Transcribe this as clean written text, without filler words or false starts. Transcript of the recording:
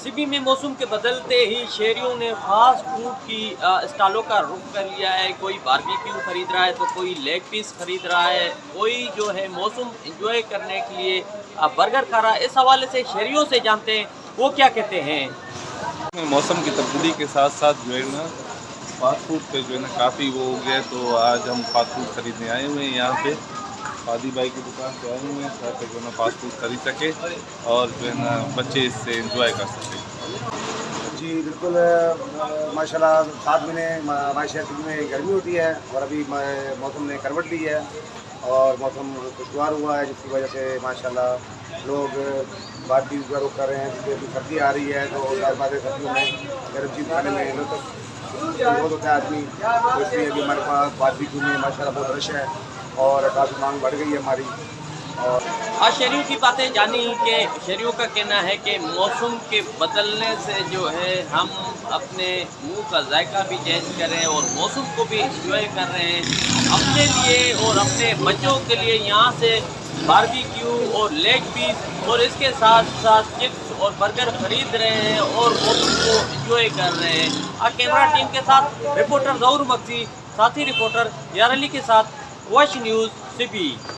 सिबी में मौसम के बदलते ही शहरियों ने फास्ट फूड की स्टॉलों का रुख कर लिया है। कोई बारबेक्यू खरीद रहा है तो कोई लेग पीस खरीद रहा है, कोई जो है मौसम एंजॉय करने के लिए बर्गर खा रहा है। इस हवाले से शहरियों से जानते हैं वो क्या कहते हैं। मौसम की तब्दीली के साथ साथ जो है ना फास्ट फूड पे जो है ना काफ़ी वो हो गया है। तो आज हम फास्ट फूड खरीदने आए हुए हैं यहाँ पे शादी भाई की दुकान पे आए हुए हैं ताकि जो है ना फास्ट फूड खरीद सके और जो है ना बच्चे इससे एंजॉय कर सकें। जी बिल्कुल। माशाल्लाह 7 महीने हमारे शहर में गर्मी होती है और अभी मौसम ने करवट ली है और मौसम खुशगवार हुआ है, जिसकी वजह से माशाल्लाह लोग बातचीत का रुख कर रहे हैं। क्योंकि अभी सर्दी आ रही है तो सर्दियों में गर्म चीज़ खाने में लुत्फ़ बहुत होता है आदमी। तो इसलिए अभी हमारे पास बारबेक्यू में माशाल्लाह बहुत रश है और काफ़ी मांग बढ़ गई है हमारी। और आज शहरियों की बातें जानी कि शहरियों का कहना है कि मौसम के बदलने से जो है हम अपने मुंह का जायका भी चेंज कर रहे हैं और मौसम को भी इंजॉय कर रहे हैं। अपने लिए और अपने बच्चों के लिए यहाँ से बारबेक्यू और लेग पीस और इसके साथ साथ चिप्स और बर्गर खरीद रहे हैं और मौसम को इंजॉय कर रहे हैं। आज कैमरा टीम के साथ रिपोर्टर जहूर मक्सी, साथी रिपोर्टर यार अली के साथ वॉच न्यूज़ सिबी।